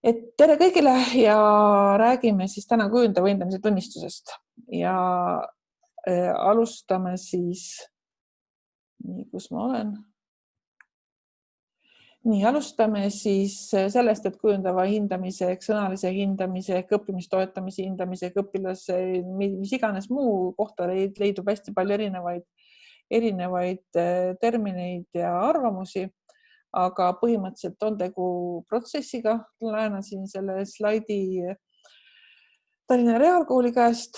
Tere kõigile ja räägime siis täna kujundava hindamise tunnistusest ja alustame siis, kus ma olen. Alustame siis sellest, et kujundava hindamise, sõnalise hindamise, õppimistoetamise hindamise, õpilase, mis iganes muu kohta leidub hästi palju erinevaid termineid ja arvamusi, aga põhimõtteliselt on tegu protsessiga. Laenasin selle slaidi Tallinna Reaalkooli käest,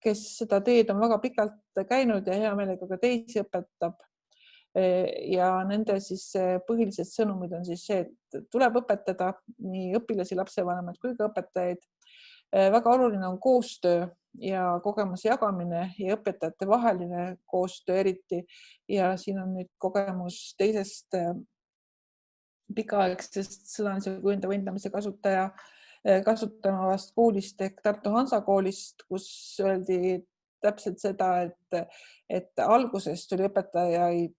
kes seda teed on väga pikalt käinud ja hea meelega ka teisi õpetab. Ja nende siis põhilised sõnumid on siis see, et tuleb õpetada nii õpilasi, lapsevanemaid kui ka õpetajaid. Väga oluline on koostöö ja kogemuse jagamine ja õpetajate vaheline koostöö eriti. Ja siin on nüüd kogemus teisest pikaaegsest sõnalise kujundava hindamise kasutavast koolist ehk Tartu Hansa koolist, kus öeldi täpselt seda, et alguses tuli õpetajaid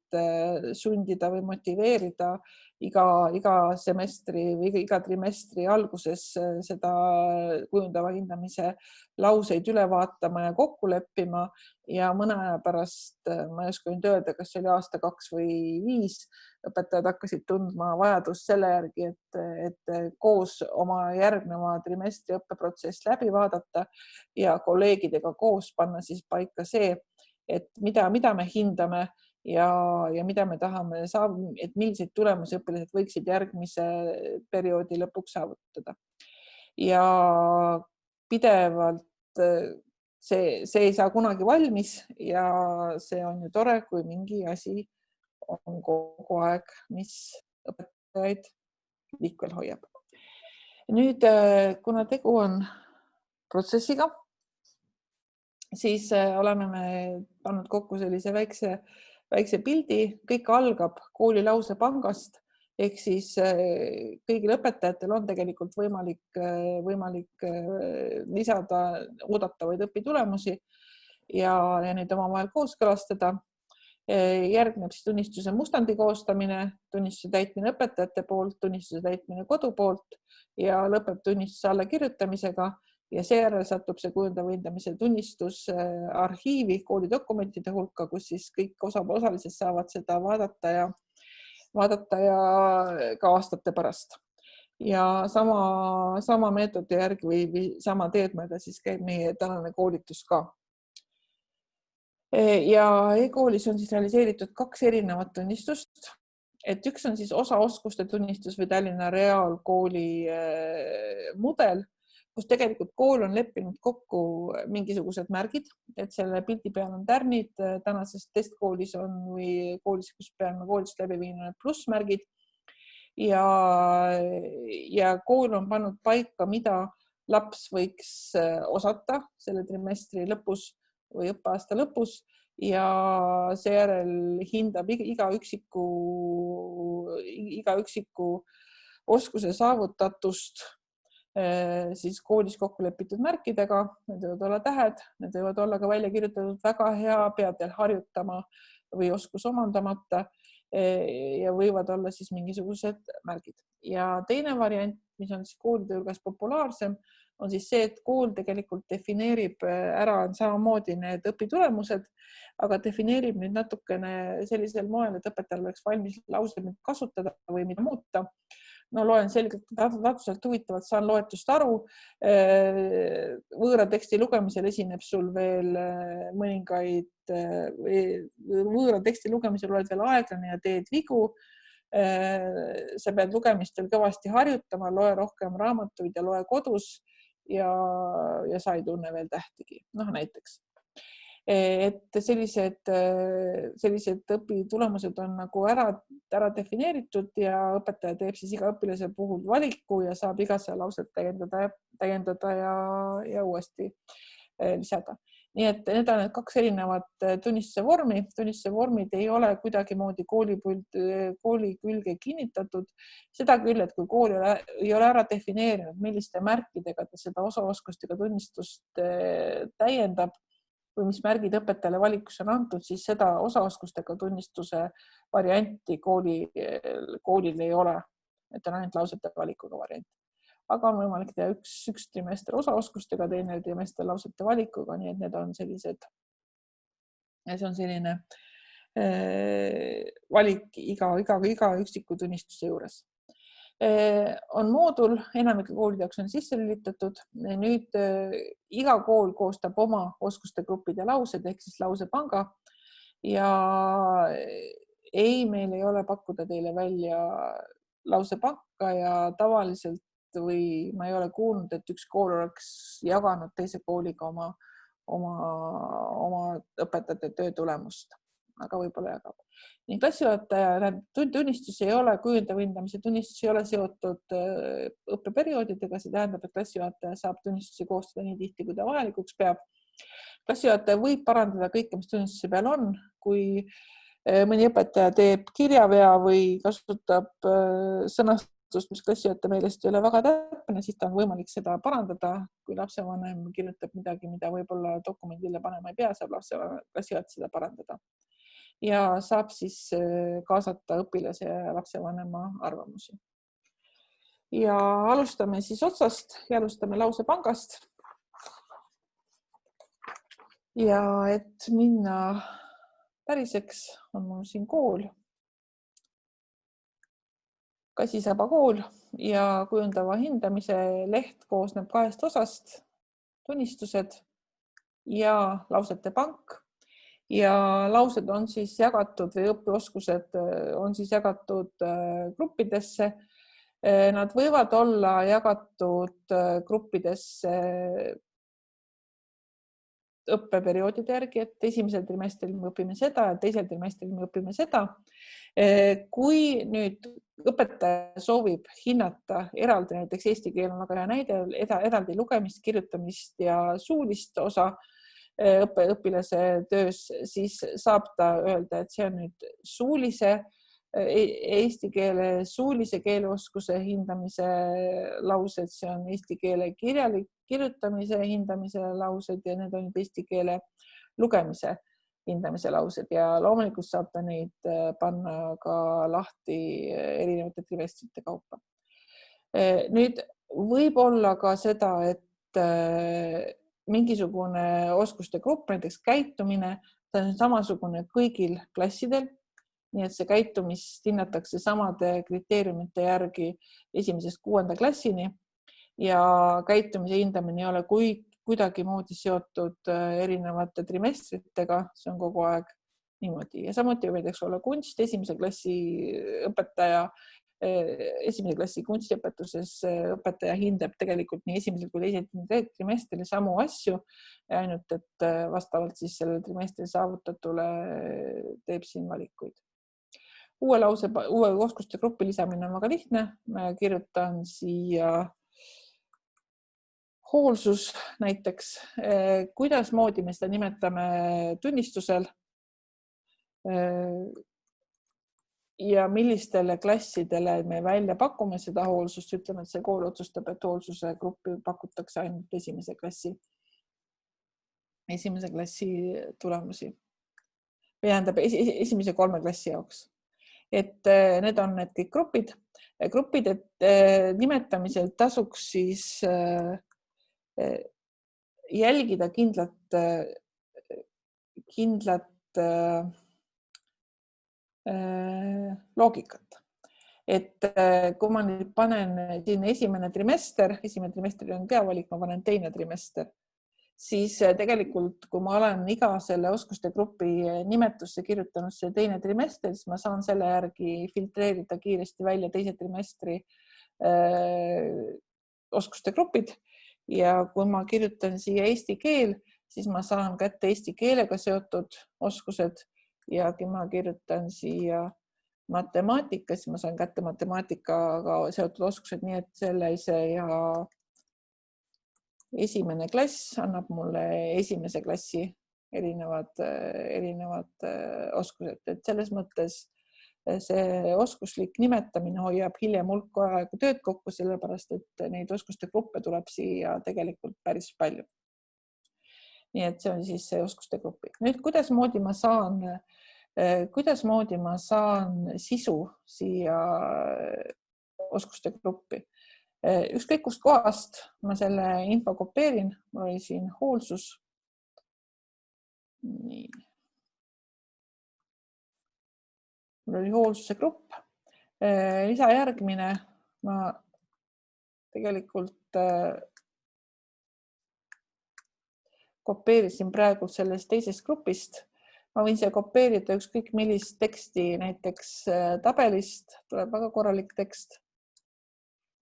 sundida või motiveerida iga semestri või iga trimestri alguses seda kujundava hindamise lauseid üle vaatama ja kokku leppima ja mõne aja pärast, ma ei oska nüüd öelda, kas see oli aasta 2 või 5, õpetajad hakkasid tundma vajadust selle järgi, et koos oma järgneva trimestri õppeprotsess läbi vaadata ja kolleegidega koos panna siis paika see, et mida me hindame ja mida me tahame saada, et milliseid tulemusi õpilased võiksid järgmise perioodi lõpuks saavutada. Ja pidevalt see ei saa kunagi valmis ja see on ju tore, kui mingi asi on kogu aeg, mis õpetajaid liikvel hoiab. Nüüd, kuna tegu on protsessiga, siis oleme me pannud kokku sellise väikse pildi. Kõik algab kooli lausepangast ehk siis kõigil õpetajatel on tegelikult võimalik lisada oodatavaid õpitulemusi ja neid omavahel kooskõlastada. Järgneb siis tunnistuse mustandi koostamine, tunnistuse täitmine õpetajate poolt, tunnistuse täitmine kodu poolt ja lõpeb tunnistuse allakirjutamisega ja seejärel satub see kujundava hindamise tunnistus arhiivi kooli dokumentide hulka, kus siis kõik osalised saavad seda vaadata ja ka aastate pärast. Ja sama meetodi järgi või sama teed mööda siis käib meie tänane koolitus ka. Ja e-koolis on siis realiseeritud 2 erinevat tunnistust. Et üks on siis osaoskuste tunnistus või Tallinna Reaalkooli mudel, kus tegelikult kool on leppinud kokku mingisugused märgid, et selle pildi peal on tärnid, tänases testkoolis on või koolis, kus peame koolist läbi viinud plussmärgid ja kool on pannud paika, mida laps võiks osata selle trimestri lõpus või õppeaasta lõpus ja seejärel hindab iga üksiku oskuse saavutatust siis koolis kokku lepitud märkidega. Need võivad olla tähed, need võivad olla ka välja kirjutatud väga hea, pead veel harjutama või oskus omandamata ja võivad olla siis mingisugused märgid. Ja teine variant, mis on siis koolide hulgas populaarsem, on siis see, et kool tegelikult defineerib ära samamoodi need õpitulemused, aga defineerib nüüd natukene sellisel moel, et õpetajal oleks valmis lauseid kasutada või mida muuta. No loen selgelt täpselt huvitavalt, saan loetust aru. Võõra teksti lugemisel esineb sul veel mõningaid, võõra teksti lugemisel oled veel aeglane ja teed vigu. Sa pead lugemist veel kõvasti harjutama, loe rohkem raamatuid ja loe kodus ja sa ei tunne veel tähtigi. Näiteks. Et sellised õpitulemused on nagu ära defineeritud ja õpetaja teeb siis iga õpilase puhul valiku ja saab igasse lauset täiendada ja uuesti lisada. Nii et need on 2 erinevat tunnistuse vormi. Tunnistuse vormid ei ole kuidagimoodi kooli külge kinnitatud. Seda küll, et kui kool ei ole ära defineerinud, milliste märkidega ta seda osaoskustega tunnistust täiendab või mis märgid õpetajale valikusse on antud, siis seda osaoskustega tunnistuse varianti koolil ei ole. Et on ainult lausete valikuga variant. aga on võimalik teha üks trimester osaoskustega, teine trimester lausete valikuga, nii et need on sellised, see on selline valik iga üksiku tunnistuse juures. On moodul, enamike koolide jaoks on sisse lülitatud. Nüüd iga kool koostab oma oskuste gruppide laused ehk siis lausepanga ja ei, meil ei ole pakkuda teile välja lausepanka ja tavaliselt või ma ei ole kuulnud, et üks kool oleks jaganud teise kooliga oma õpetajate töö tulemust, aga võib-olla jagab. Nii klassijuhataja tunnistus ei ole, kujundav hindamise tunnistus ei ole seotud õppeperioodidega, see tähendab, et klassijuhataja saab tunnistusi koostada nii tihti, kui ta vajalikuks peab. Klassijuhataja võib parandada kõike, mis tunnistuse peal on, kui mõni õpetaja teeb kirjavea või kasutab sõnastust, mis klassijuhataja meelest ei ole väga täpne, siis ta on võimalik seda parandada. Kui lapsevanem kirjutab midagi, mida võib-olla dokumendile panema ei pea, saab klassijuhataja seda parandada. Ja saab siis kaasata õpilase ja lapsevanema arvamusi. Ja alustame siis otsast ja alustame lausepangast. Ja et minna päriseks, on mul siin kool, Kassisaba kool ja kujundava hindamise leht koosneb 2 osast, tunnistused ja lausete pank. Ja laused on siis jagatud või õpioskused on siis jagatud gruppidesse. Nad võivad olla jagatud gruppidesse õppeperioodide järgi, et esimesel trimestril me õpime seda ja teisel trimestril me õpime seda. Kui nüüd õpetaja soovib hinnata eraldi, näiteks eesti keel on väga hea näide, eraldi lugemist, kirjutamist ja suulist osa õpilase töös, siis saab ta öelda, et see on nüüd eesti keele suulise keeleoskuse hindamise laused, see on eesti keele kirjutamise hindamise laused ja need on eesti keele lugemise hindamise laused ja loomulikult saab ta neid panna ka lahti erinevate trimestrite kaupa. Nüüd võib olla ka seda, et mingisugune oskuste grupp, näiteks käitumine, ta on samasugune kõigil klassidel, nii et see käitumist hinnatakse samade kriteeriumite järgi 1.–6. klassini ja käitumise hindamine ei ole kuidagimoodi seotud erinevate trimestritega, see on kogu aeg niimoodi. Ja samuti võidaks olla kunst, 1. klassi õpetaja, 1. klassi kunstiõpetuses õpetaja hindab tegelikult nii 1. kui 2. trimestril samu asju, ainult et vastavalt siis sellele trimestri saavutatule teeb siin valikuid. Uue oskuste gruppi lisamine on väga lihtne. Ma kirjutan siia hoolsus näiteks. Kuidasmoodi me seda nimetame tunnistusel ja millistele klassidele me välja pakume seda hoolsust, ütleme, et see kool otsustab, et hoolsuse gruppi pakutakse ainult 1. klassi tulemusi. Või tähendab 1. 3 klassi jaoks. Et need on need kõik grupid, et nimetamisel tasuks siis jälgida kindlat loogikat. Et kui ma nüüd panen siin 1. trimester, 1. trimestril on peavalik, ma panen 2. trimester, siis tegelikult, kui ma olen iga selle oskuste grupi nimetusse kirjutanud see 2. trimester, siis ma saan selle järgi filtreerida kiiresti välja 2. trimestri oskuste grupid ja kui ma kirjutan siia eesti keel, siis ma saan kätte eesti keelega seotud oskused ja kui ma kirjutan siia matemaatika, siis ma saan kätte matemaatikaga seotud oskused, nii et sellise ja 1. klass annab mulle 1. klassi erinevad oskused, et selles mõttes see oskuslik nimetamine hoiab hiljem hulk aega tööd kokku, sellepärast et neid oskuste gruppe tuleb siia tegelikult päris palju. Nii et see on siis see oskuste grupi. Nüüd, kuidasmoodi ma saan sisu siia oskuste gruppi. Ükskõik kust kohast ma selle info kopeerin, mul oli siin hoolsus. Nii. Mul oli hoolsuse grupp. Lisajärgmine ma tegelikult kopeerisin praegu sellest teisest grupist. Ma võin siia kopeerida ükskõik millist teksti, näiteks tabelist tuleb väga korralik tekst.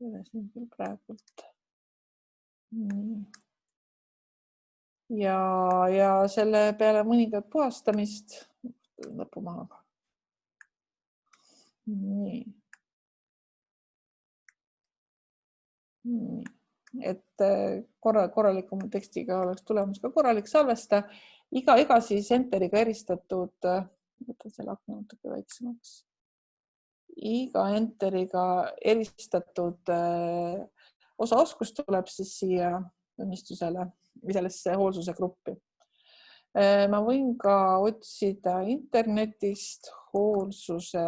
Siin küll praegult. Ja selle peale mõningat puhastamist lõpu maha. Nii. Et korralikum tekstiga oleks tulemus ka korralik salvesta. Iga siis enteriga eristatud, võtan selle akna natuke väiksemaks. Iga enteriga eristatud osaoskus tuleb siis siia tunnistusele või sellesse hoolsuse gruppi. Ma võin ka otsida internetist hoolsuse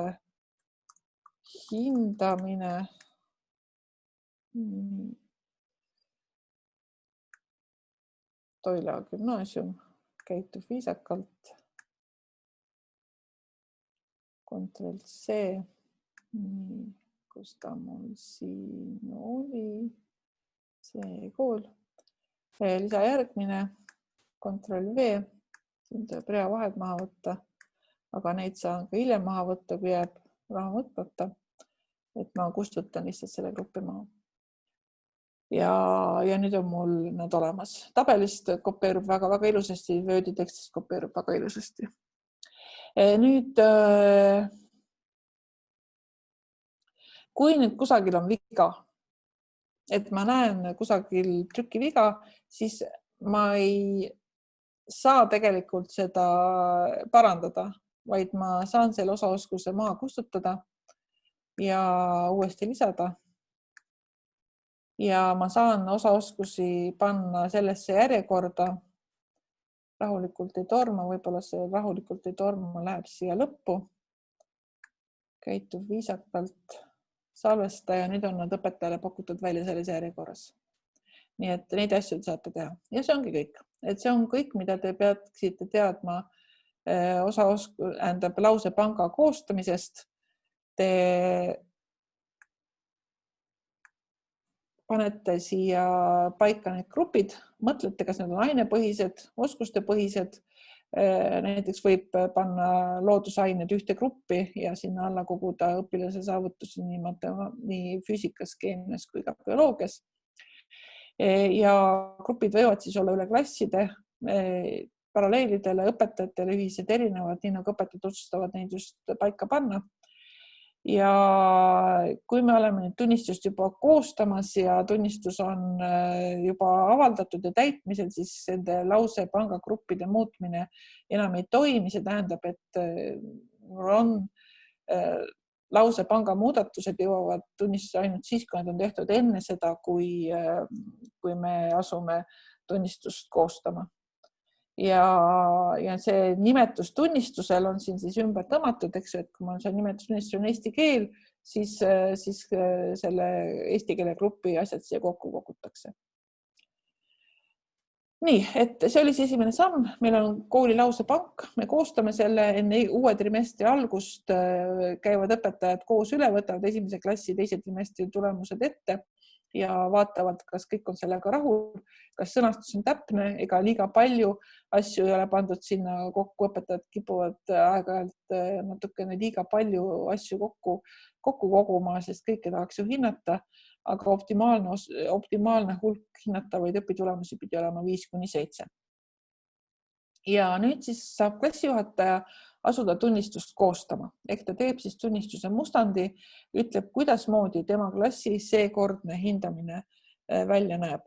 hindamine. Toila gümnaasium käitub viisakalt. Ctrl C. Kus ta mul siin oli? See kool. Lisajärgmine. Ctrl V. Siin tuleb reavahed maha võtta, aga neid saan ka hiljem maha võtta, kui jääb raha võtmata. Et ma kustutan lihtsalt selle gruppi maha. Ja nüüd on mul nad olemas. Tabelist kopeerub väga ilusasti, Wordi tekstist kopeerub väga ilusasti. Nüüd, kui nüüd kusagil on viga, et ma näen kusagil trükiviga, siis ma ei saa tegelikult seda parandada, vaid ma saan selle osaoskuse maha kustutada ja uuesti lisada. Ja ma saan osaoskusi panna sellesse järjekorda. Rahulikult ei torma, võib-olla see rahulikult ei torma, läheb siia lõppu. Käitub viisakalt, salvesta ja nüüd on nad õpetajale pakutud välja selles järjekorras. Nii et neid asju saate teha. Ja see ongi kõik. Et see on kõik, mida te peaksite teadma lausepanga koostamisest. Te panete siia paika need grupid, mõtlete, kas need on ainepõhised, oskustepõhised. Näiteks võib panna loodusained ühte gruppi ja sinna alla koguda õpilase saavutusi nii füüsikas, keemias kui ka bioloogias. Ja grupid võivad siis olla üle klasside, paralleelidele, õpetajatele ühised erinevad, nii nagu õpetajad otsustavad neid just paika panna. Ja kui me oleme nüüd tunnistust juba koostamas ja tunnistus on juba avaldatud ja täitmisel, siis nende lausepanga gruppide muutmine enam ei toimi. See tähendab, et on lausepanga muudatused jõuavad tunnistusse ainult siis, kui nad on tehtud enne seda, kui me asume tunnistust koostama. Ja see nimetus tunnistusel on siin siis ümber tõmmatud, eks, et kui mul see nimetus tunnistus on eesti keel, siis selle eesti keele grupi asjad siia kokku kogutakse. Nii, et see oli see esimene samm. Meil on kooli lausepank. Me koostame selle enne uue trimestri algust, käivad õpetajad koos üle, võtavad esimese klassi teise trimestri tulemused ette ja vaatavad, kas kõik on sellega rahul, kas sõnastus on täpne, ega liiga palju asju ei ole pandud sinna kokku, õpetajad kipuvad aeg-ajalt natukene liiga palju asju kokku koguma, sest kõike tahaks ju hinnata, aga optimaalne hulk hinnatavaid õpitulemusi pidi olema 5–7. Ja nüüd siis saab klassijuhataja asuda tunnistust koostama. Ehk ta teeb siis tunnistuse mustandi, ütleb, kuidas moodi tema klassi seekordne hindamine välja näeb.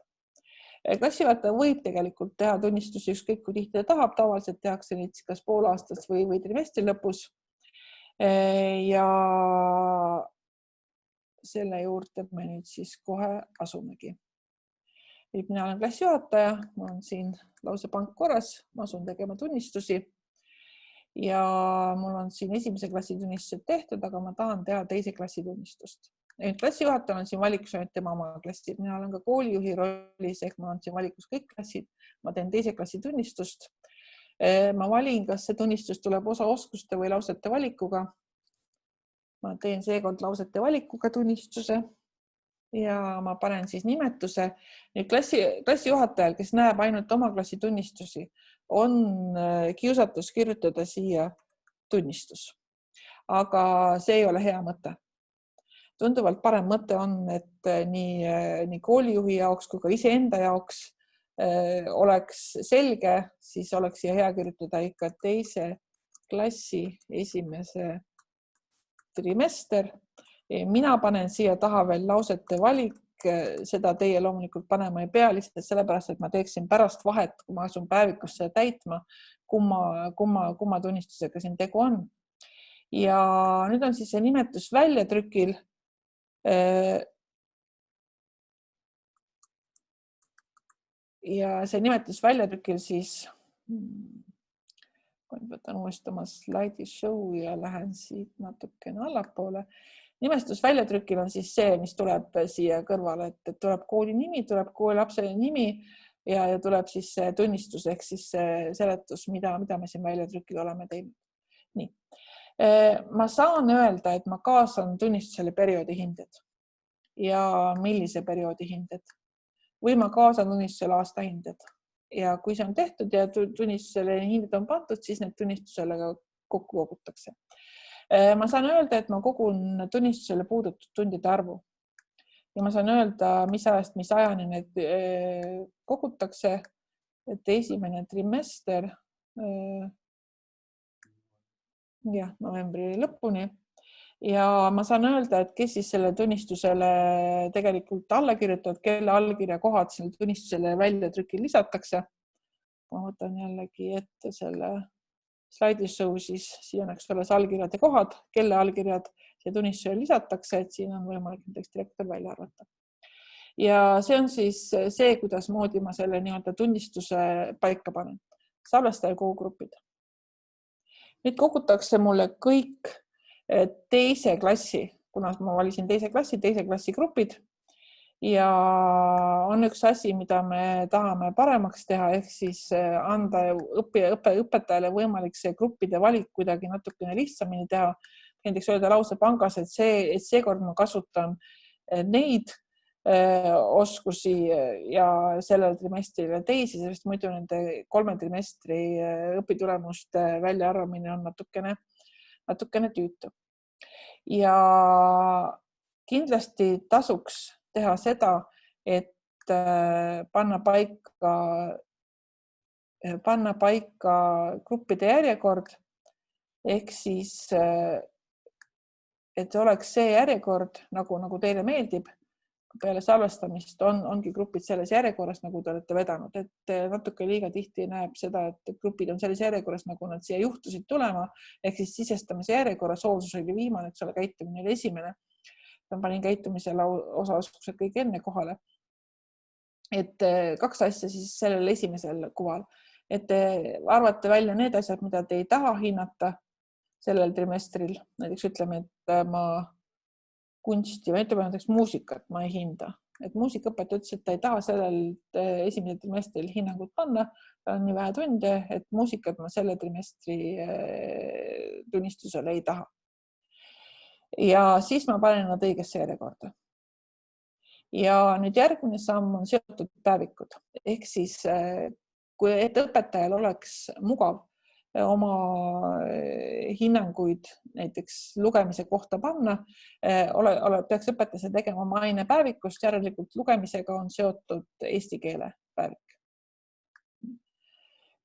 Klassijuhataja võib tegelikult teha tunnistusi ükskõik kui tihti ta tahab, tavaliselt tehakse neid kas poolaastas või trimestri lõpus. Ja selle juurde me nüüd siis kohe asumegi. Mina olen klassijuhataja, ma olen siin lausepank korras, ma asun tegema tunnistusi ja mul on siin esimese klassi tunnistused tehtud, aga ma tahan teha teise klassi tunnistust. Klassijuhatajal on siin valikus ainult tema oma klassid. Mina olen ka koolijuhi rollis, ehk mul on siin valikus kõik klassid. Ma teen teise klassi tunnistust. Ma valin, kas see tunnistus tuleb osa oskuste või lausete valikuga. Ma teen seekord lausete valikuga tunnistuse ja ma panen siis nimetuse. Nüüd klassijuhatajal, kes näeb ainult oma klassi tunnistusi, on kiusatus kirjutada siia tunnistus. Aga see ei ole hea mõte. Tunduvalt parem mõte on, et nii koolijuhi jaoks kui ka iseenda jaoks oleks selge, siis oleks siia hea kirjutada ikka teise klassi esimese trimester. Mina panen siia taha veel lausete valik, seda teie loomulikult panema ei pea, lihtsalt sellepärast, et ma teeksin pärast vahet, kui ma asun päevikusse täitma, kumma tunnistusega siin tegu on. Ja nüüd on siis see nimetus väljatrükil. Ja see nimetus väljatrükil siis, võtan uuesti oma slaidishow ja lähen siit natukene allapoole. Nimetus väljatrükil on siis see, mis tuleb siia kõrvale, et tuleb kooli nimi, tuleb kooli lapse nimi ja tuleb siis tunnistus ehk siis seletus, mida me siin väljatrükil oleme teinud. Nii. Ma saan öelda, et ma kaasan tunnistusele perioodi hinded ja millise perioodi hinded või ma kaasan tunnistusele aasta hinded ja kui see on tehtud ja tunnistusele hinded on pandud, siis need tunnistusele kokku kogutakse. Ma saan öelda, et ma kogun tunnistusele puudutud tundide arvu ja ma saan öelda, mis ajast, mis ajani need kogutakse, et esimene trimester novembri lõpuni ja ma saan öelda, et kes siis selle tunnistusele tegelikult alla kirjutavad, kelle allkirja kohad selle tunnistusele väljatrükil lisatakse. Ma võtan jällegi ette selle slaidishow, siis siin on alles allkirjade kohad, kelle allkirjad see tunnistusele lisatakse, et siin on võimalik näiteks direktor välja arvata. Ja see on siis see, kuidas moodi ma selle tunnistuse paika panen. Salvestaja kogugrupid. Nüüd kogutakse mulle kõik teise klassi, kuna ma valisin teise klassi grupid ja on üks asi, mida me tahame paremaks teha, ehk siis anda õpetajale võimalik see gruppide valik kuidagi natukene lihtsamini teha. Näiteks öelda lausepangas, et seekord ma kasutan neid oskusi ja sellel trimestril teisi, sest muidu nende 3 trimestri õpitulemuste väljaarvamine on natukene tüütu. Ja kindlasti tasuks teha seda, et panna paika gruppide järjekord, ehk siis, et oleks see järjekord, nagu teile meeldib. Peale salvestamist ongi grupid selles järjekorras, nagu te olete vedanud, et natuke liiga tihti näeb seda, et grupid on selles järjekorras, nagu nad siia juhtusid tulema, ehk siis sisestamise järjekorras, hoolsus oli viimane, et käitumine oli esimene. Ma panin käitumisele osaoskused kõik enne kohale. Et 2 asja siis sellel esimesel kuval, et arvate välja need asjad, mida te ei taha hinnata sellel trimestril. Näiteks ütleme, et ma kunsti või näiteks muusikat ma ei hinda. Et muusikaõpetaja ütles, et ta ei taha sellel esimesel trimestril hinnangut panna, ta on nii vähe tunde, et muusikat ma selle trimestri tunnistusele ei taha. Ja siis ma panen nad õigesse järjekorda. Ja nüüd järgmine samm on seotud päevikud. Ehk siis, kui õpetajal oleks mugav oma hinnanguid näiteks lugemise kohta panna, peaks õpetaja tegema oma ainepäevikust, järelikult lugemisega on seotud eesti keele päevik.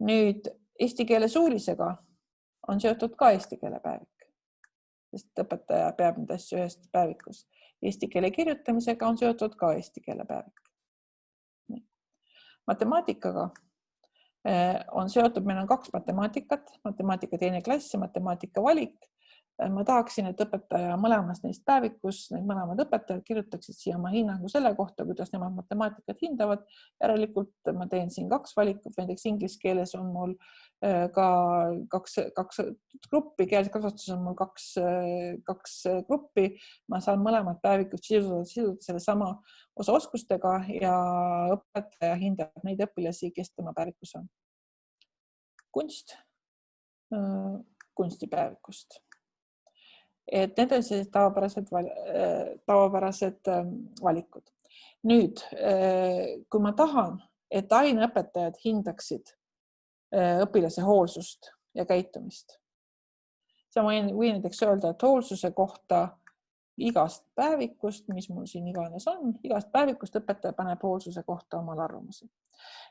Nüüd eesti keele suulisega on seotud ka eesti keele päevik, sest õpetaja peab need asju ühest päevikus. Eesti keele kirjutamisega on seotud ka eesti keele päevik. Matemaatikaga on seotud, meil on 2 matemaatikat, matemaatika teine klass ja matemaatika valik. Ma tahaksin, et õpetaja mõlemast neist päevikus, need mõlemad õpetajad kirjutaksid siia oma hinnangu selle kohta, kuidas nemad matemaatikat hindavad. Järelikult ma teen siin 2 valikut, näiteks inglise keeles on mul ka kaks gruppi, keelses kasvatuses on mul kaks gruppi. Ma saan mõlemad päevikud siduda selle sama osa oskustega ja õpetaja hindab neid õpilasi, kes tema päevikus on. Kunst, kunstipäevikust. Et need on siis tavapärased valikud. Nüüd, kui ma tahan, et aineõpetajad hindaksid õpilase hoolsust ja käitumist, siis ma võin näiteks öelda, et hoolsuse kohta igast päevikust, mis mul siin iganes on, igast päevikust õpetaja paneb hoolsuse kohta omal arvamusi.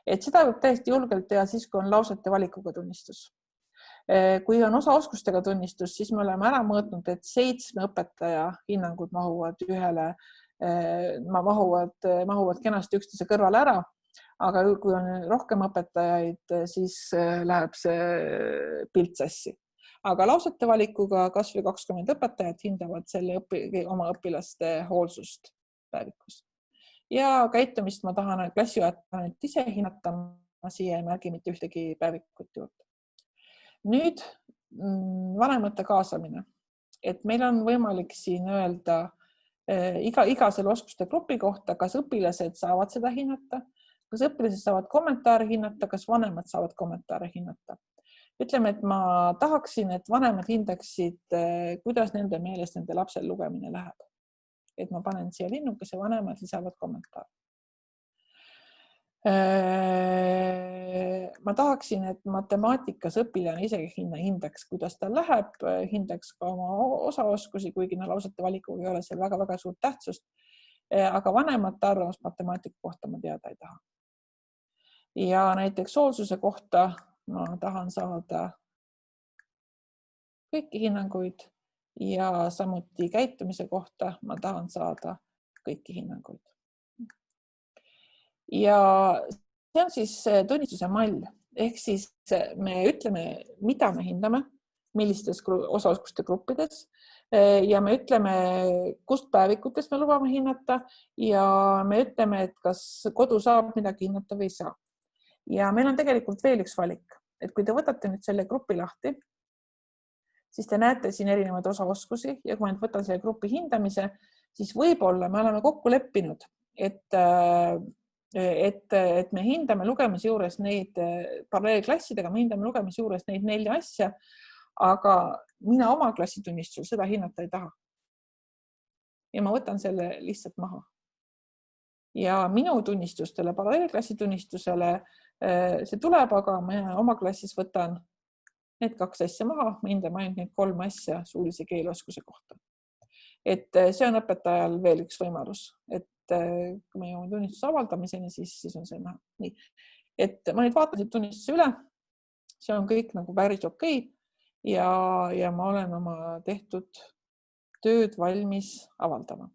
Et seda võib täiesti julgelt teha siis, kui on lausete valikuga tunnistus. Kui on osa oskustega tunnistus, siis me oleme ära mõõtnud, et 7 õpetaja hinnangud mahuvad kenasti üksteise kõrvale ära, aga kui on rohkem õpetajaid, siis läheb see pilt sassi. Aga lausete valikuga kas või 20 õpetajat hindavad selle oma õpilaste hoolsust päevikus. Ja käitumist ma tahan klassijuhatajana ise hinnata, ma siia ei märgi mitte ühtegi päevikut juurde. Nüüd vanemate kaasamine, et meil on võimalik siin öelda iga selle oskuste grupi kohta, kas õpilased saavad seda hinnata, kas õpilased saavad kommentaare hinnata, kas vanemad saavad kommentaare hinnata. Ütleme, et ma tahaksin, et vanemad hindaksid, kuidas nende meelest nende lapsel lugemine läheb. Et ma panen siia linnukese, vanemad lisavad kommentaare. Ma tahaksin, et matemaatikas õpilane isegi hindaks, kuidas ta läheb, hindaks ka oma osaoskusi, kuigi lausete valikuga ei ole see väga-väga suurt tähtsust. Aga vanemate arvamust matemaatika kohta ma teada ei taha. Ja näiteks hoolsuse kohta ma tahan saada kõiki hinnanguid ja samuti käitumise kohta ma tahan saada kõiki hinnanguid. Ja see on siis tunnistuse mall, ehk siis me ütleme, mida me hindame, millistes osaoskuste gruppides ja me ütleme, kust päevikutest me lubame hinnata ja me ütleme, et kas kodu saab midagi hinnata või ei saa. Ja meil on tegelikult veel üks valik, et kui te võtate nüüd selle grupi lahti, siis te näete siin erinevaid osaoskusi ja kui ma nüüd võtan selle grupi hindamise, siis võib-olla me oleme kokku leppinud, et me hindame lugemise juures neid paralleelklassidega, me hindame lugemise juures neid 4 asja, aga mina oma klassitunnistusel seda hinnata ei taha. Ja ma võtan selle lihtsalt maha. Ja minu tunnistustele, paralleelklassitunnistusele see tuleb, aga ma oma klassis võtan need 2 asja maha, ma hindame ainult neid 3 asja suulise keeleoskuse kohta. Et see on õpetajal veel üks võimalus, et kui me jõuame tunnistuse avaldamiseni, siis on see näha. Nii. Et ma nüüd vaatasin tunnistuse üle, see on kõik nagu päris okei ja ma olen oma tehtud tööd valmis avaldama.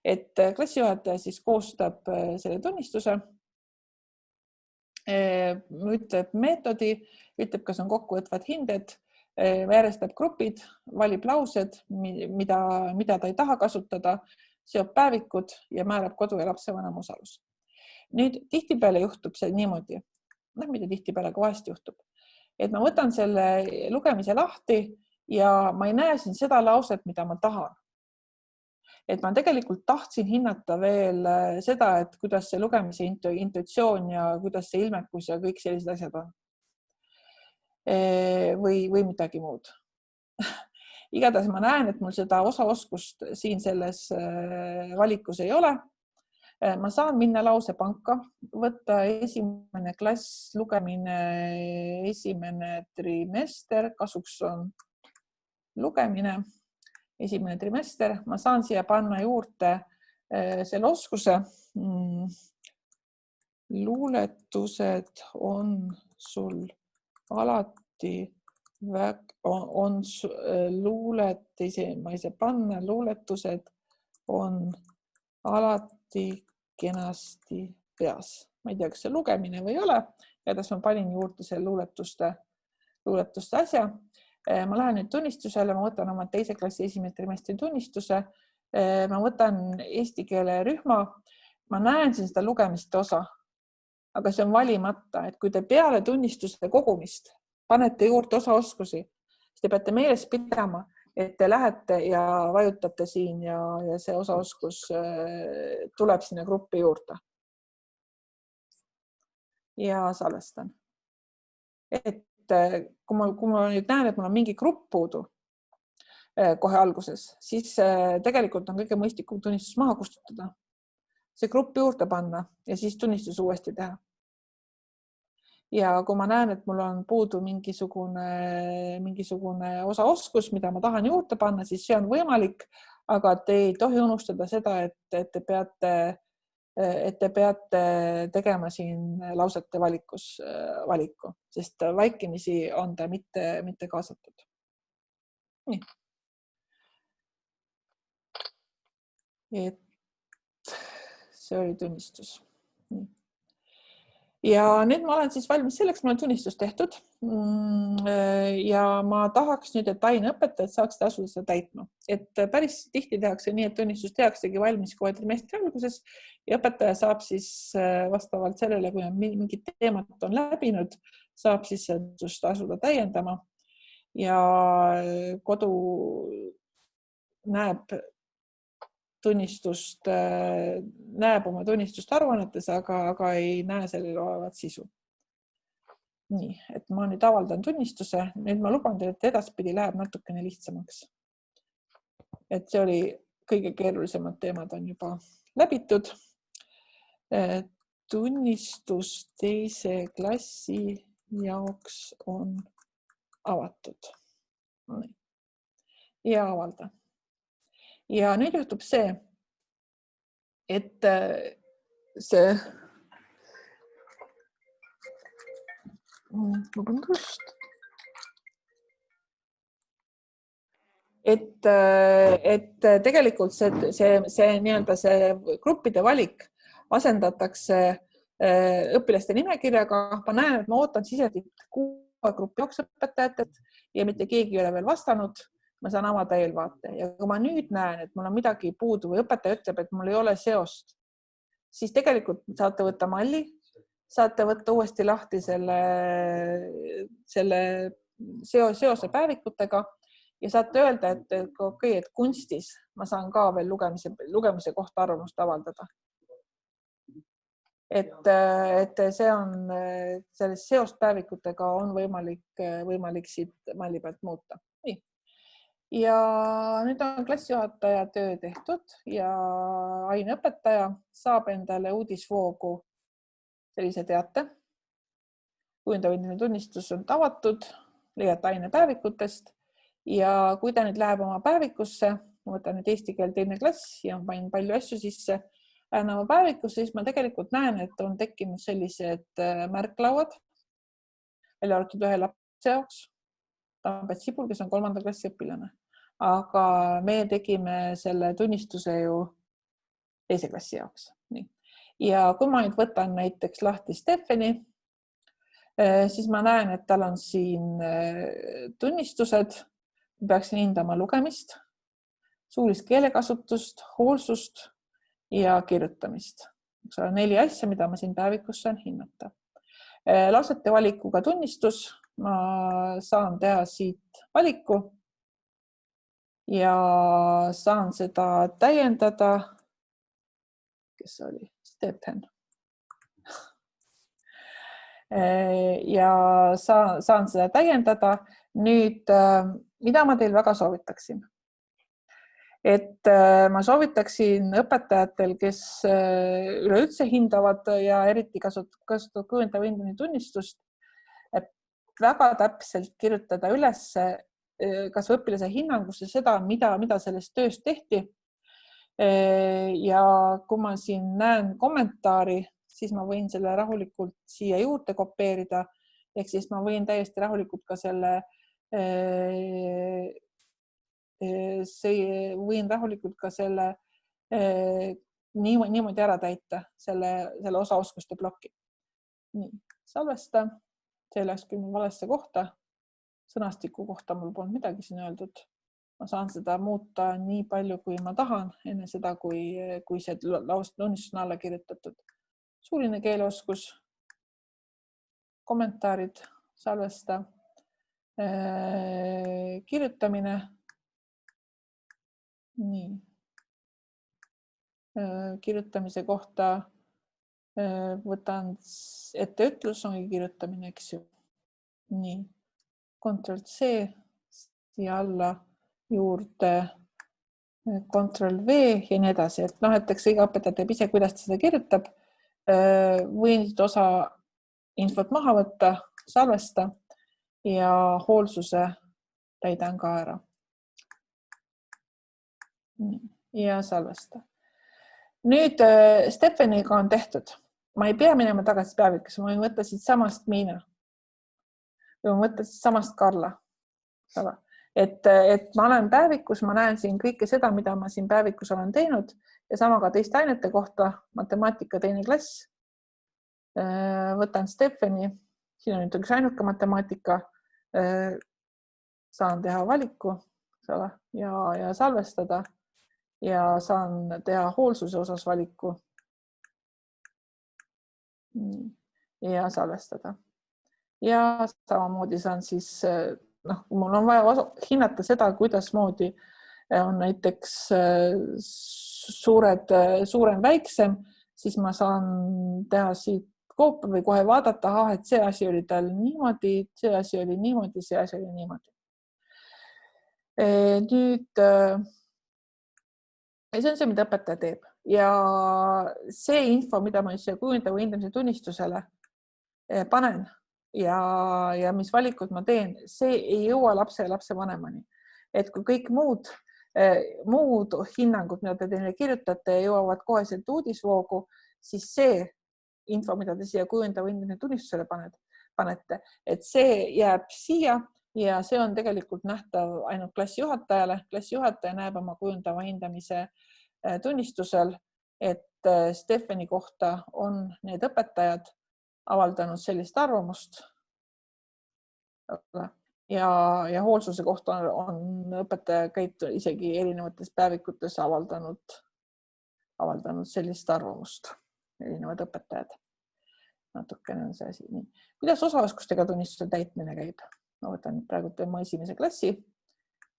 Et klassijuhataja siis koostab selle tunnistuse, ütleb meetodi, ütleb, kas on kokkuvõtvad hinded, järjestab grupid, valib laused, mida ta ei taha kasutada, seob päevikud ja määrab kodu ja lapsevanema osalus. Nüüd tihtipeale juhtub see niimoodi, mida tihtipeale kohasti juhtub, et ma võtan selle lugemise lahti ja ma ei näe siin seda lauset, mida ma tahan. Et ma tegelikult tahtsin hinnata veel seda, et kuidas see lugemise intuitsioon ja kuidas see ilmekus ja kõik sellised asjad on. Või midagi muud. Igatahes ma näen, et mul seda osaoskust siin selles valikus ei ole. Ma saan minna lausepanka, võtta esimene klass, lugemine, esimene trimester, kasuks on lugemine, esimene trimester. Ma saan siia panna juurde selle oskuse. Luuletused on sul alati on luuletisi, ma ei saa panna, luuletused on alati kenasti peas. Ma ei tea, kas see lugemine või ei ole, ja ma panin juurde selle luuletuste asja. Ma lähen nüüd tunnistusele, ma võtan oma teise klassi esimese trimestri tunnistuse, ma võtan eesti keele rühma, ma näen siin seda lugemist osa, aga see on valimata, et kui te peale tunnistuse kogumist panete juurde osaoskusi, siis te peate meeles pidama, et te lähete ja vajutate siin ja see osaoskus tuleb sinna gruppi juurde. Ja salvestan. Et kui ma nüüd näen, et mul on mingi grupp puudu kohe alguses, siis tegelikult on kõige mõistlikum tunnistus maha kustutada, see grupp juurde panna ja siis tunnistus uuesti teha. Ja kui ma näen, et mul on puudu mingisugune osaoskus, mida ma tahan juurde panna, siis see on võimalik, aga te ei tohi unustada seda, et te peate tegema siin lausete valiku, sest vaikimisi on ta mitte kaasatud. Nii. Et see oli tunnistus. Nii. Ja nüüd ma olen siis valmis selleks, mul on tunnistus tehtud ja ma tahaks nüüd, et aineõpetajad saaksid asuda seda täitma. Et päris tihti tehakse nii, et tunnistus tehaksegi valmis kohe trimestri alguses ja õpetaja saab siis vastavalt sellele, kui on mingid teemad on läbinud, saab siis asuda täiendama ja kodu näeb oma tunnistust aruannetes, aga ei näe sellel olevat sisu. Nii, et ma nüüd avaldan tunnistuse. Nüüd ma luban teile, et edaspidi läheb natukene lihtsamaks. Et see oli kõige keerulisemad teemad on juba läbitud. Tunnistus teise klassi jaoks on avatud. Ja avaldan. Ja nüüd juhtub see, et see et tegelikult see nii-öelda see gruppide valik asendatakse õpilaste nimekirjaga. Ma näen, et ma ootan sisendit 6 gruppi õpetajatelt ja mitte keegi ei ole veel vastanud. Ma saan avada eelvaate ja kui ma nüüd näen, et mul on midagi puudu või õpetaja ütleb, et mul ei ole seost, siis tegelikult saate võtta malli, saate võtta uuesti lahti selle seose päevikutega ja saate öelda, et kunstis ma saan ka veel lugemise kohta arvamust avaldada. Et see on sellest seost päevikutega on võimalik siit malli pealt muuta. Nii. Ja nüüd on klassijuhataja töö tehtud ja aineõpetaja saab endale uudisvoogu sellise teate. Kujundavindne tunnistus on avatud, leiate ainepäevikutest ja kui ta nüüd läheb oma päevikusse, ma võtan nüüd eesti keel teine klass ja panin palju asju sisse, lähen oma päevikusse, siis ma tegelikult näen, et on tekkinud sellised märklauad, välja arvatud ühe lapse jaoks, Tambet Sibul, kes on 3. klassi õpilane. Aga me tegime selle tunnistuse ju teise klassi jaoks. Nii. Ja kui ma nüüd võtan näiteks lahti Stefani, siis ma näen, et tal on siin tunnistused. Ma peaksin hindama lugemist, suulist keelekasutust, hoolsust ja kirjutamist. 4 asja, mida ma siin päevikus saan hinnata. Lausete valikuga tunnistus. Ma saan teha siit valiku. Ja saan seda täiendada. Kes oli? Stefan. Ja saan seda täiendada. Nüüd, mida ma teil väga soovitaksin? Et ma soovitaksin õpetajatel, kes üleüldse hindavad ja eriti kasutavad kujundavindne tunnistust, et väga täpselt kirjutada üles kas õpilase hinnangusse seda, mida sellest tööst tehti. Ja kui ma siin näen kommentaari, siis ma võin selle rahulikult siia juurde kopeerida. Ehk siis ma võin täiesti rahulikult ka selle niimoodi ära täita, selle osaoskuste ploki. Nii, salvesta. See läks küll valesse kohta. sõnastiku kohta mul polnud midagi siin öeldud. Ma saan seda muuta nii palju, kui ma tahan enne seda, kui see tunnistus on alla kirjutatud. Suuline keeleoskus, kommentaarid, salvesta, kirjutamine. Nii. Kirjutamise kohta võtan etteütlus ongi kirjutamine, eks ju. Nii. Ctrl-C, siia alla juurde Ctrl-V ja nii edasi. Et eks iga õpetaja teeb ise, kuidas ta seda kirjutab. Võin osa infot maha võtta, salvesta ja hoolsuse täidan ka ära. Ja salvesta. Nüüd Stephaniga on tehtud. Ma ei pea minema tagasi päevikusse, ma võin võtta siit samast Miina. Või ma võtta siit samast Karla. Et ma olen päevikus, ma näen siin kõike seda, mida ma siin päevikus olen teinud ja sama ka teiste ainete kohta, matemaatika 2. klass. Võtan Stephani, siin on nüüd üks ainuke matemaatika, saan teha valiku ja salvestada. Ja saan teha hoolsuse osas valiku ja salvestada. Ja samamoodi saan siis, mul on vaja hinnata seda, kuidas moodi on näiteks suurem väiksem, siis ma saan teha siit koopi või kohe vaadata, et see asi oli tal niimoodi, see asi oli niimoodi, see asi oli niimoodi. Nüüd ja see on see, mida õpetaja teeb ja see info, mida ma kujundava hindamise tunnistusele panen ja mis valikud ma teen, see ei jõua lapse ja lapsevanemani. Et kui kõik muud hinnangud, mida te teile kirjutate, jõuavad koheselt uudisvoogu, siis see info, mida te siia kujundava hindamise tunnistusele panete, et see jääb siia ja see on tegelikult nähtav ainult klassijuhatajale. Klassijuhataja näeb oma kujundava hindamise tunnistusel, et Stephani kohta on need õpetajad avaldanud sellist arvamust ja hoolsuse kohta on õpetaja käitud isegi erinevates päevikutes avaldanud sellist arvamust, erinevad õpetajad. Natukene on see asi. Nii. Kuidas osaoskustega tunnistuse täitmine käib? Ma võtan praegu tema 1. klassi,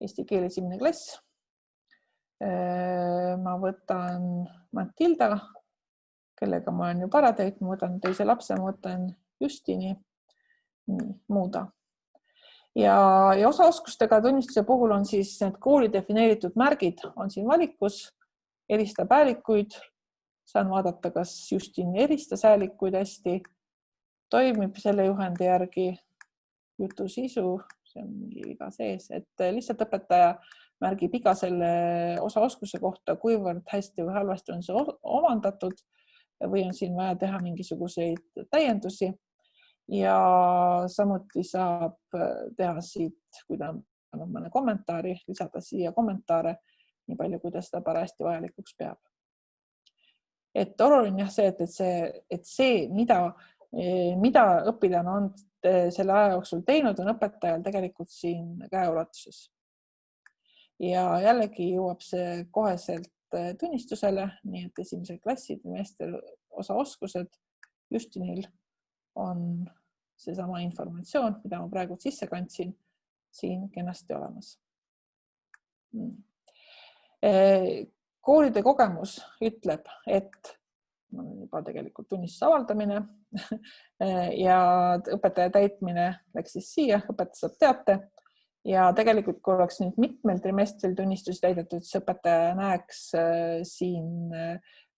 eesti keele 1. klass. Ma võtan Matilda, kellega ma olen juba ära teinud, ma võtan teise lapse, ma võtan Justini, muuda. Ja osaoskustega tunnistuse puhul on siis need kooli defineeritud märgid on siin valikus, eristab häälikuid, saan vaadata, kas Justin eristas häälikuid hästi, toimib selle juhendi järgi, jutu sisu, see on mingi viga sees, et lihtsalt õpetaja märgib iga selle osaoskuse kohta, kuivõrd hästi või halvasti on see omandatud või on siin vaja teha mingisuguseid täiendusi ja samuti saab teha siit, kui ta on mõne kommentaari, lisada siia kommentaare, nii palju, kui ta seda parajasti vajalikuks peab. Et oluline jah see, et see, mida õpilane on selle aja jooksul teinud, on õpetajal tegelikult siin käeulatuses. Ja jällegi jõuab see koheselt tunnistusele, nii et 1. klassi trimestri osaoskused Justinil on seesama informatsioon, mida ma praegu sisse kandsin, siin kenasti olemas. Koolide kogemus ütleb, et juba tegelikult tunnistuse avaldamine ja õpetaja täitmine läks siis siia, õpetaja saab teate ja tegelikult kui oleks nüüd mitmel trimestril tunnistusi täidetud, siis õpetaja näeks siin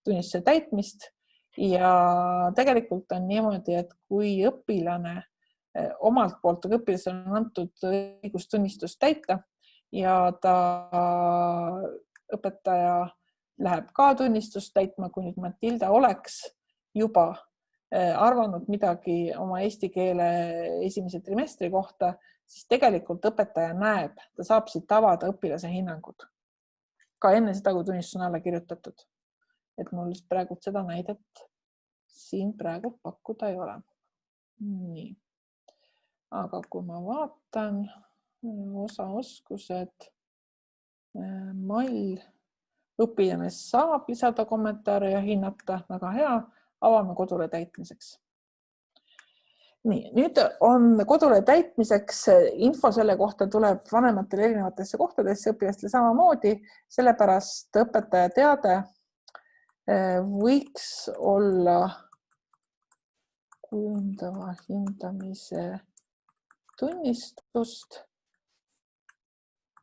tunnistuse täitmist ja tegelikult on niimoodi, et kui õpilane omalt poolt, aga õpilasel on antud õigustunnistust täita ja õpetaja läheb ka tunnistust täitma, kui nüüd Matilda oleks juba arvanud midagi oma eesti keele 1. trimestri kohta, siis tegelikult õpetaja näeb, ta saab siit avada õpilase hinnangud. Ka enne seda, kui tunnistus on alla kirjutatud. Et mul praegu seda näidet siin praegu pakkuda ei ole. Nii. Aga kui ma vaatan, osaoskused, mall, õpilane saab lisada kommentaare ja hinnata, väga hea, avame kodule täitmiseks. Nii, nüüd on kodule täitmiseks info selle kohta tuleb vanematele erinevatesse kohtadesse, õpilastele samamoodi, sellepärast õpetaja teade võiks olla kujundava hindamise tunnistust.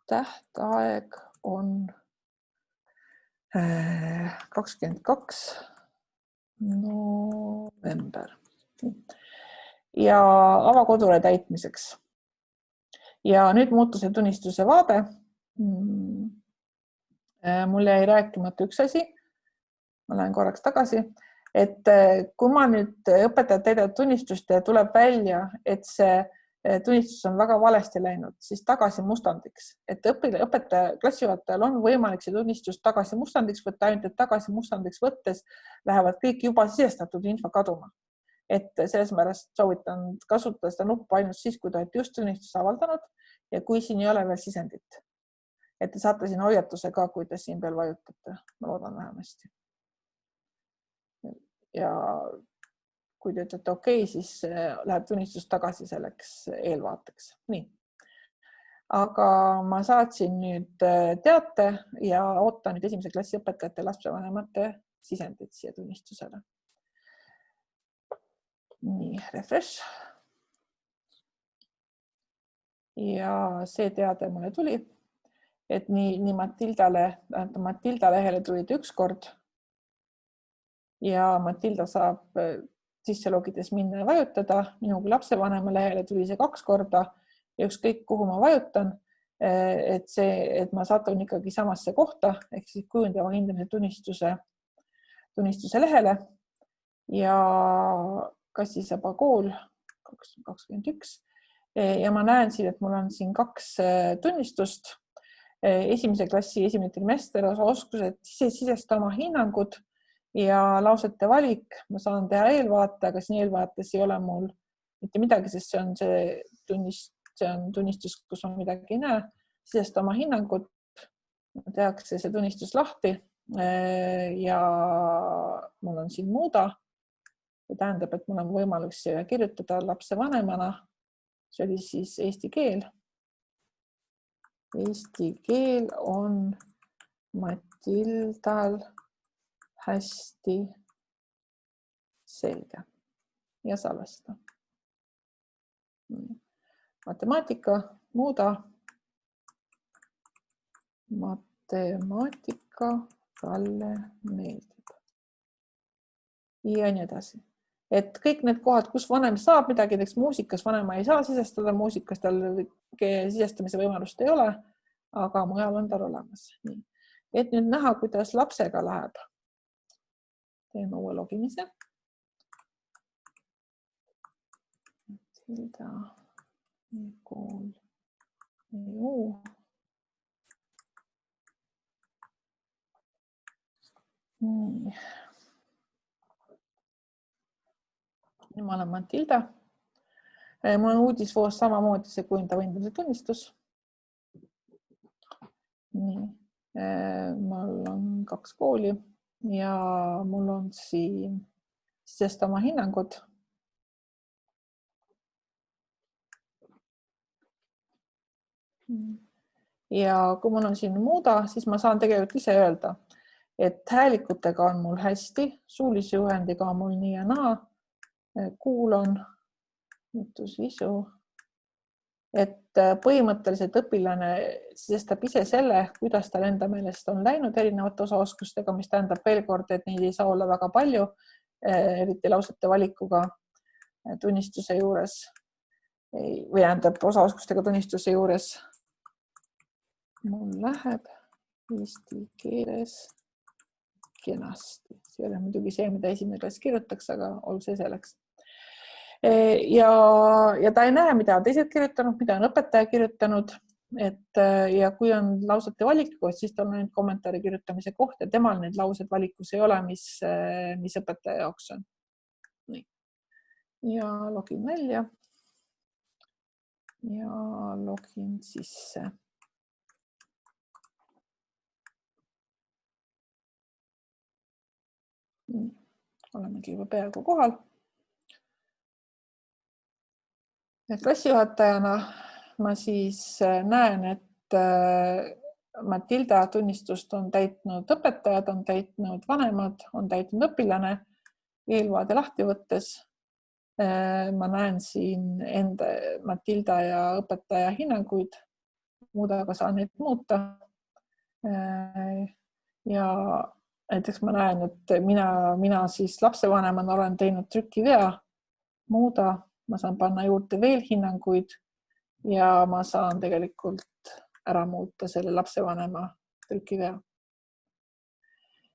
Tähtaeg on 22. november. Ja avakodule täitmiseks. Ja nüüd muutuse tunnistuse vaade. Mul jäi rääkimata üks asi. Ma lähen korraks tagasi. Et kui ma nüüd õpetajad täidavad tunnistust ja tuleb välja, et see tunnistus on väga valesti läinud, siis tagasi mustandiks. Et õpetaja klassijuhatajal on võimalik see tunnistus tagasi mustandiks võtta, ainult et tagasi mustandiks võttes lähevad kõik juba sisestatud info kaduma. Et selles mõttes soovitan kasutada seda nuppu ainult siis, kui te olete just tunnistust avaldanud ja kui siin ei ole veel sisendit. Et te saate siin hoiatuse ka, kui te siin veel vajutate. Ma loodan vähemasti. Ja kui te ütlete okei, siis läheb tunnistus tagasi selleks eelvaateks. Nii. Aga ma saatsin nüüd teate ja ootan nüüd esimese klassi õpetajate ja lapsevanemate sisendit siia tunnistusele. Nii, refresh. Ja see teade mulle tuli, et nii Matilda lehele tuli üks kord ja Matilda saab sisse logides minna ja vajutada. Minu kui lapsevanema lehele tuli see 2 korda ja ükskõik kuhu ma vajutan, et ma satun ikkagi samasse kohta ehk siis kujundava hindamise tunnistuse lehele ja Kassisaba kool 2021 ja ma näen siin, et mul on siin 2 tunnistust. Esimese klassi esimene trimester osaoskused sisesta oma hinnangud ja lausete valik. Ma saan teha eelvaate, aga siin eelvaates ei ole mul mitte midagi, sest see on tunnistus, kus ma midagi ei näe. Sisesta oma hinnangud, tehakse see tunnistus lahti ja mul on siin muuda. See tähendab, et mul on võimalus kirjutada lapse vanemana. See oli siis eesti keel. Eesti keel on Matildal hästi selge ja salvesta. Matemaatika, muuda. Matemaatika talle meeldib. Ja nii edasi. Et kõik need kohad, kus vanem saab midagi, näiteks muusikas vanema ei saa sisestada, muusikas tal sisestamise võimalust ei ole, aga mujal on tal olemas. Nii. Et nüüd näha, kuidas lapsega läheb. Teeme uue logimise. Matilda, kool, Nii. Ma olen Matilda. Mul on uudisvoos samamoodi see kujundava hindamise tunnistus. Nii. Mul on 2 kooli ja mul on siin sisesta oma hinnangud. Ja kui mul on siin muuda, siis ma saan tegelikult ise öelda, et häälikutega on mul hästi, suulise juhendiga on mul nii ja naa. Kuulan, jutusvisu, et põhimõtteliselt õpilane sisestab ise selle, kuidas tal enda meelest on läinud erinevate osaoskustega, mis tähendab veel kord, et neid ei saa olla väga palju, eriti lausete valikuga tunnistuse juures või tähendab osaoskustega tunnistuse juures. Mul läheb eesti keeles kenasti. See ei ole muidugi see, mida esimene klass kirjutaks, aga ol see selleks. Ja ta ei näe, mida on teised kirjutanud, mida on õpetaja kirjutanud. Ja kui on lausete valikukoht, siis tal on nüüd kommentaari kirjutamise koht ja temal need laused valikus ei ole, mis õpetaja jaoks on. Nii. Ja login välja. ja login sisse. Olemegi juba peaaegu kohal. Klassijuhatajana ma siis näen, et Matilda tunnistust on täitnud õpetajad, on täitnud vanemad, on täitnud õpilane. Eelvaade lahti võttes ma näen siin enda Matilda ja õpetaja hinnanguid, muudaga saan neid muuta. Ja näiteks ma näen, et mina siis lapsevanemana olen teinud trükivea, muuda, ma saan panna juurde veel hinnanguid ja ma saan tegelikult ära muuta selle lapsevanema trükivea.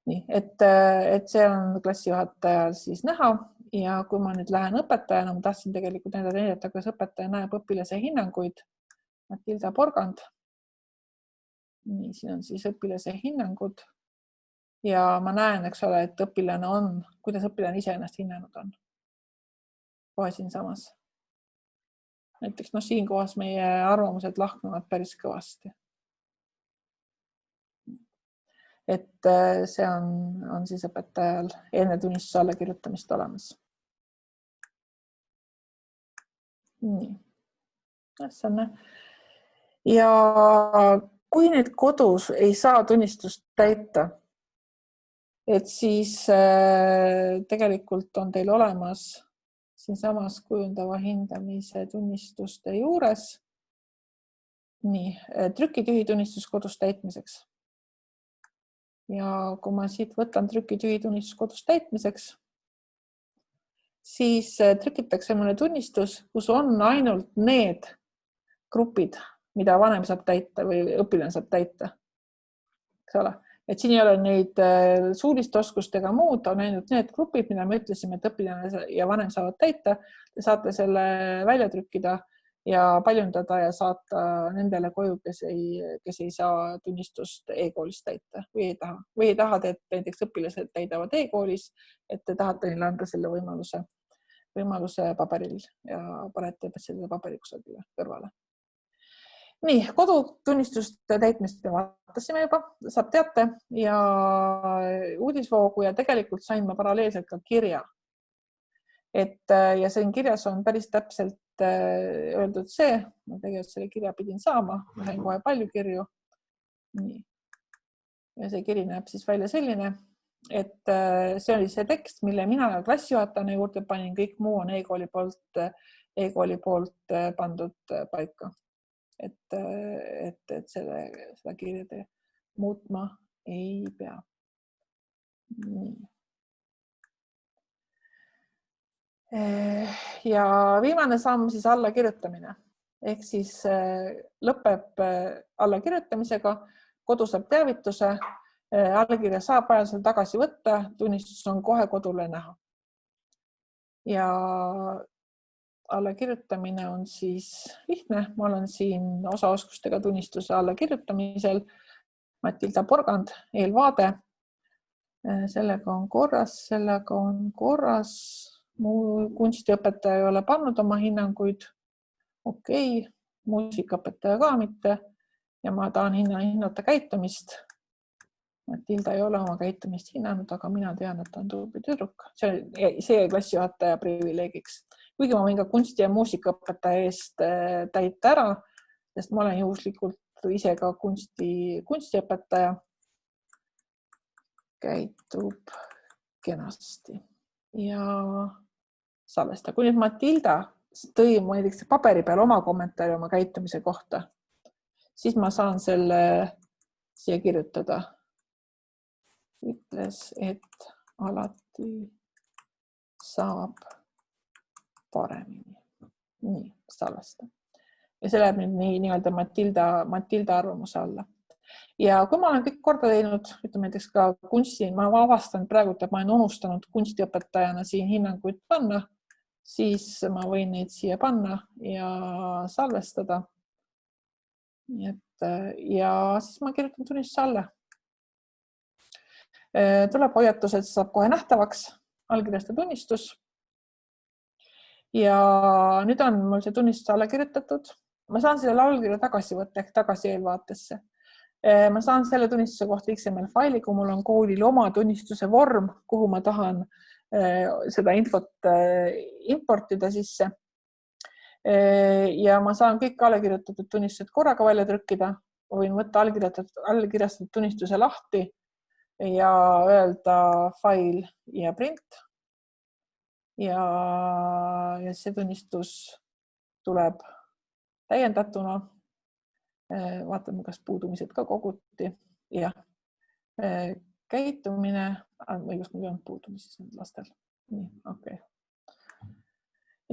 Nii, et see on klassijuhatajal siis näha ja kui ma nüüd lähen õpetajana, ma tahtsin tegelikult näidata, kas õpetaja näeb õpilase hinnanguid. Matilda Porgand. Nii, siin on siis õpilase hinnangud ja ma näen, eks ole, et õpilane on, kuidas õpilane ise ennast hinnanud on. Kohe siin samas. Näiteks siin kohas meie arvamused lahknevad päris kõvasti. Et see on siis õpetajal enne tunnistuse alla kirjutamist olemas. Nii. Ja kui nüüd kodus ei saa tunnistust täita, et siis tegelikult on teil olemas siinsamas kujundava hindamise tunnistuste juures nii, trükitühi tunnistus kodus täitmiseks. Ja kui ma siit võtan trükitühi tunnistus kodus täitmiseks, siis trükitakse mulle tunnistus, kus on ainult need grupid, mida vanem saab täita või õpilane saab täita. Eks ole? Et siin ei ole neid suulist oskust ega muud, on ainult need grupid, mida me ütlesime, et õpilane ja vanem saavad täita. Te saate selle välja trükkida ja paljundada ja saata nendele koju, kes ei saa tunnistust e-koolis täita või ei taha, et näiteks õpilased täidavad e-koolis, et te tahate neile anda selle võimaluse paberil ja panete selle paberi kusagile kõrvale. Nii, kodutunnistuste täitmist me vaatasime juba, saab teate ja uudisvoogu ja tegelikult sain ma paralleelselt ka kirja. Ja siin kirjas on päris täpselt öeldud see, ma tegelikult selle kirja pidin saama, ma sain kohe palju kirju. Nii. Ja see kiri näeb siis välja selline, et see oli see tekst, mille mina klassijuhatajana juurde panin, kõik muu on e-kooli poolt pandud paika. Et seda kirjade muutma ei pea. Nii. Ja viimane samm siis allakirjutamine. Ehk siis lõpeb allakirjutamisega, kodu saab teavituse, allakirja saab vajadusel tagasi võtta, tunnistus on kohe kodule näha. Ja allakirjutamine on siis lihtne. Ma olen siin osaoskustega tunnistuse allakirjutamisel. Matilda Porgand, eelvaade. Sellega on korras. Mu kunstiõpetaja ei ole pannud oma hinnanguid. Okei, muusikaõpetaja ka mitte. Ja ma tahan hinnata käitumist. Matilda ei ole oma käitumist hinnanud, aga mina tean, et on tubli tüdruk. See klassijuhataja privileegiks. Kuigi ma võin ka kunsti- ja muusikaõpetaja eest täita ära, sest ma olen juhuslikult ise ka kunstiõpetaja. Käitub kenasti. Ja salvesta. Kui nüüd Matilda tõi näiteks paberi peal oma kommentaari oma käitumise kohta, siis ma saan selle siia kirjutada. Ütles, et alati saab paremini. Nii, salvesta. Ja see läheb nüüd nii-öelda Matilda arvamuse alla. Ja kui ma olen kõik korda teinud, ütleme näiteks ka kunsti, ma avastan praegu, et ma olen unustanud kunstiõpetajana siin hinnanguid panna, siis ma võin neid siia panna ja salvestada. Ja siis ma kirjutan tunnistuse alla. Tuleb hoiatus, et saab kohe nähtavaks allkirjasta tunnistus. Ja nüüd on mul see tunnistus alla kirjutatud. ma saan selle allkirja tagasi võtta ehk tagasi eelvaatesse. Ma saan selle tunnistuse kohta XML faili, kui mul on koolil oma tunnistuse vorm, kuhu ma tahan seda infot importida sisse. Ja ma saan kõik allkirjutatud tunnistused korraga välja trükkida. Võin võtta allkirjastatud tunnistuse lahti ja öelda fail ja print. Ja see tunnistus tuleb täiendatuna. Vaatame, kas puudumised ka koguti. Ja käitumine, õigust ma pean puudumisi lastel. Nii, okei.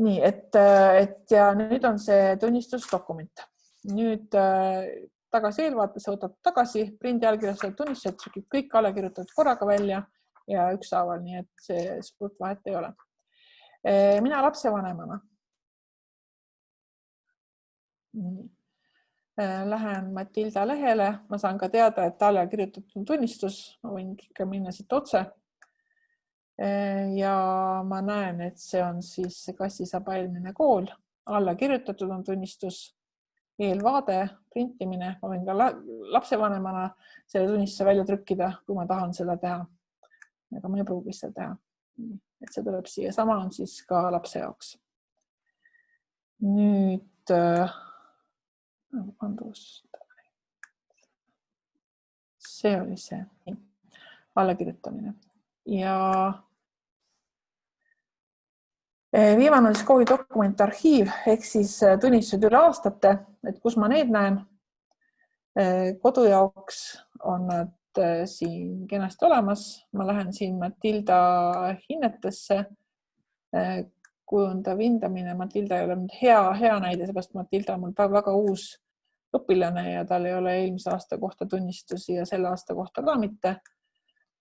Nii, et ja nüüd on see tunnistusdokument. Nüüd tagasi eelvaatesse võtab tagasi, prindi allkirjastatud tunnistused, trükib kõik allkirjutatud korraga välja ja ükshaaval, nii et see suurt vahet ei ole. Mina lapsevanemana. Lähen Matilda lehele, ma saan ka teada, et alla kirjutatud tunnistus, ma võin ikka minna siit otse. Ja ma näen, et see on siis Kassi-Saba eelmine kool, alla kirjutatud on tunnistus, eelvaade, printimine, ma võin ka lapsevanemana selle tunnistuse välja trükkida, kui ma tahan seda teha. Aga ma ei pruugi seda teha. Et see tuleb siia, sama on siis ka lapse jaoks. Nüüd see oli see allakirjutamine ja viimane on siis kooli dokument arhiiv ehk siis tunnistused üle aastate, et kus ma need näen. Kodu jaoks on nad siin kenasti olemas. Ma lähen siin Matilda hinnetesse. Kujundav hindamine, Matilda ei ole hea näide, seepärast Matilda on mul väga uus õpilane ja tal ei ole eelmise aasta kohta tunnistusi ja selle aasta kohta ka mitte.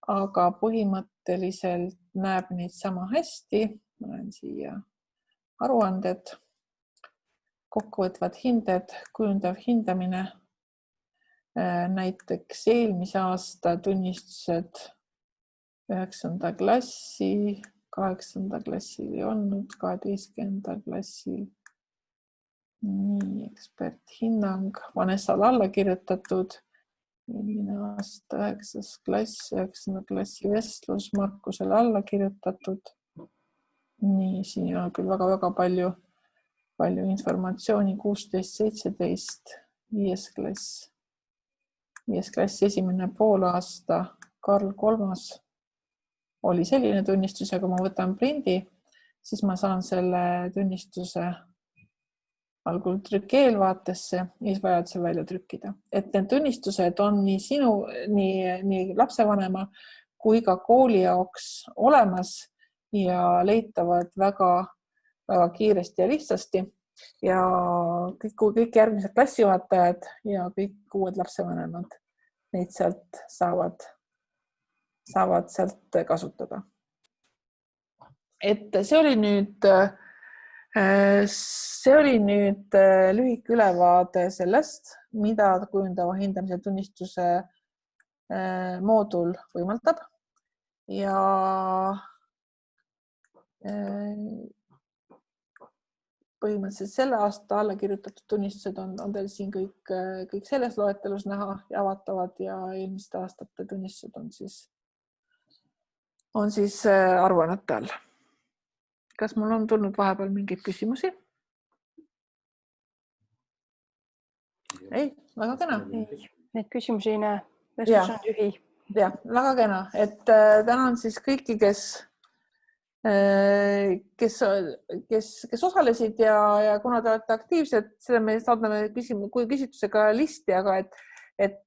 Aga põhimõtteliselt näeb neid sama hästi. Ma lähen siia aruanded, kokkuvõtvad hinded, kujundav hindamine. Näiteks eelmise aasta tunnistused 9. klassi, 8. klassil ei olnud, 12. klassil. Nii, eksperthinnang, Vanessal alla kirjutatud. Eelmine aasta 9. klass, 9. klassi vestlus, Markusel alla kirjutatud. Nii, siin on küll väga palju informatsiooni, 16, 17, 5. klass. 5. klassi esimene poolaasta, Karl 3. oli selline tunnistus, aga ma võtan prindi, siis ma saan selle tunnistuse algul trükki eelvaatesse ja siis vajadusel välja trükkida. Et need tunnistused on nii lapsevanema kui ka kooli jaoks olemas ja leitavad väga kiiresti ja lihtsasti. Ja kõik järgmised klassijuhatajad ja kõik uued lapsevanemad neid sealt saavad sealt kasutada. Et see oli nüüd lühike ülevaade sellest, mida kujundava hindamise tunnistuse moodul võimaldab ja põhimõtteliselt selle aasta alla kirjutatud tunnistused on teil siin kõik selles loetelus näha ja avatavad ja eelmiste aastate tunnistused on siis aruannete all. Kas mul on tulnud vahepeal mingeid küsimusi? Ei, väga kena. Neid küsimusi ei näe. Vestlus on tühi. Ja, väga kena. Et tänan siis kõiki, kes osalesid ja kuna te olete aktiivsed, selle me saadame küsitlusega listi, aga et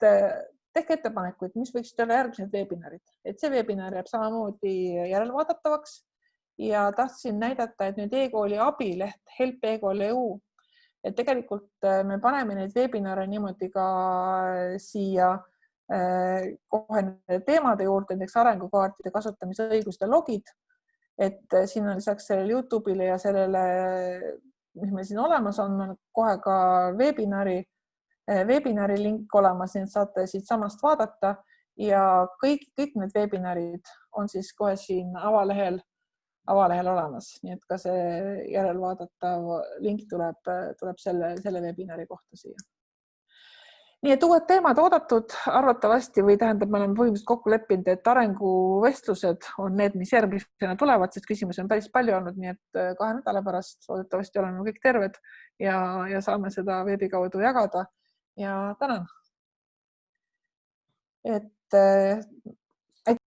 tehke ettepanekuid, mis võiksid olla järgmised webinarid. Et see webinar jääb samamoodi järelvaadatavaks ja tahtsin näidata, et nüüd e-kooli abiliht help e-kool.eu, et tegelikult me paneme neid webinare niimoodi ka siia kohe teemade juurde, näiteks arengukaartide kasutamise õigused ja logid. Et siin on lisaks sellele YouTube'ile ja sellele, mis meil siin olemas on kohe ka webinari link olemas, nii et saate siit samast vaadata ja kõik need webinarid on siis kohe siin avalehel avalehel olemas, nii et ka see järelvaadatav link tuleb selle webinari kohta siia. Nii et uued teemad oodatud arvatavasti või tähendab, me oleme põhimõtteliselt kokku leppinud, et arenguvestlused on need, mis järgmisena tulevad, sest küsimusi on päris palju olnud, nii et 2 nädala pärast loodetavasti oleme kõik terved ja saame seda veebi kaudu jagada ja tänan. Et